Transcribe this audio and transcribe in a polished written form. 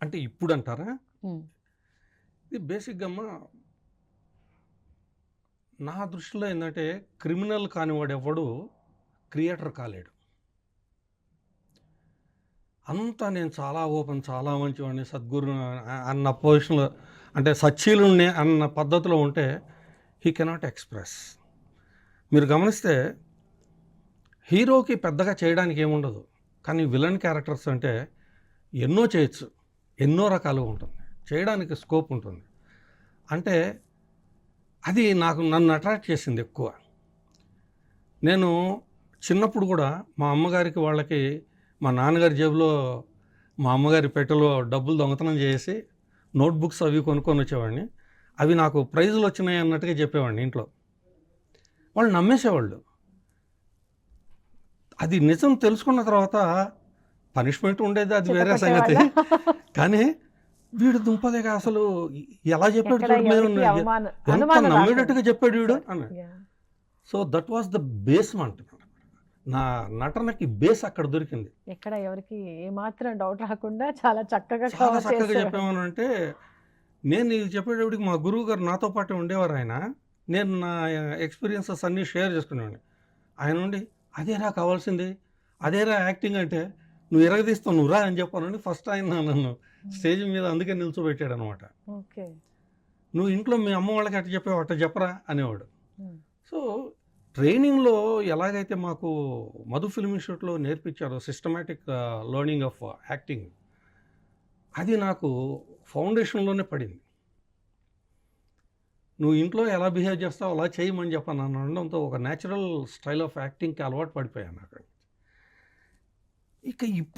అంటే ఇప్పుడు అంటారా? హ్మ్. ఇది బేసిక్‌గా అమ్మా నా దృష్టిలో ఏందంటే క్రిమినల్ కానివాడు ఎవడు క్రియేటర్ కాలేడు. అంతా నేను చాలా ఓపెన్, చాలా మంచివాడిని, సద్గురు అన్న పొజిషన్‌లో అంటే సచ్చీలుడిని అన్న పద్ధతిలో ఉంటే హీ కెనాట్ ఎక్స్‌ప్రెస్. మీరు గమనిస్తే హీరోకి పెద్దగా చేయడానికి ఏముండదు. కానీ విలన్ క్యారెక్టర్స్ అంటే ఎన్నో చేయొచ్చు. ఎన్నో రకాలుగా ఉంటుంది. చేయడానికి స్కోప్ ఉంటుంది. అంటే అది నన్ను అట్రాక్ట్ చేసింది ఎక్కువ. నేను చిన్నప్పుడు కూడా మా అమ్మగారికి వాళ్ళకి మా నాన్నగారి జేబులో మా అమ్మగారి పెట్టెలో డబ్బులు దొంగతనం చేసి నోట్‌బుక్స్ అవి కొనుక్కొని వచ్చేవాడిని. అవి నాకు ప్రైజులు వచ్చినాయి అన్నట్టుగా చెప్పేవాడిని ఇంట్లో. వాళ్ళు నమ్మేసేవాళ్ళు. అది నిజం తెలుసుకున్న తర్వాత పనిష్మెంట్ ఉండేది, అది వేరే సంగతి. చితకొట్టేవాళ్ళా? కానీ వీడు దుంపదేగా అసలు ఎలా చెప్పాడు ఎక్కడ చూడు, మేము ఎవరికీ ఎంత అనుమానం రాకూడదు. నమ్మేటట్టుగా చెప్పాడు వీడు అని. Yeah! So that was the basement. నా నటనకి బేస్ అక్కడ దొరికింది. ఎక్కడ ఎవరికీ ఏమాత్రం డౌట్ రాకుండా చాలా చక్కగా చాలా కవర్ చక్కగా చేసేవారు. చెప్పామనంటే నేను ఇది చెప్పేటప్పటికి మా గురువు గారు నాతో పాటే ఉండేవారు ఆయన. నేను నా ఎక్స్‌పీరియన్సెస్ అన్నీ షేర్ చేసుకునేవాడిని. ఆయన ఉండి అదేరా కావాల్సింది, అదేరా యాక్టింగ్ అంటే, నువ్వు ఇరగదీస్తావు నువ్వు రా అని చెప్పానని ఫస్ట్ ఆయన నన్ను స్టేజ్ మీద అందుకే నిల్చోబెట్టాడనమాట. ఓకే. నువ్వు ఇంట్లో మీ అమ్మ వాళ్ళకి అట్ట చెప్పావు అట్ట చెప్పరా అనేవాడు. హ్మ్. సో ట్రైనింగ్‌లో ఎలాగైతే మాకు మధు ఫిల్మ్ ఇన్‌స్టిట్యూట్‌లో నేర్పించారో సిస్టమాటిక్ లెర్నింగ్ ఆఫ్ యాక్టింగ్, అది నాకు ఫౌండేషన్‌లోనే పడింది. నువ్వు ఇంట్లో ఎలా బిహేవ్ చేస్తావో అలా చేయమని చెప్పని అనడంతో ఒక నేచురల్ స్టైల్ ఆఫ్ యాక్టింగ్‌కి అలవాటు పడిపోయాను అక్కడ. ఇక ఇప్పుడు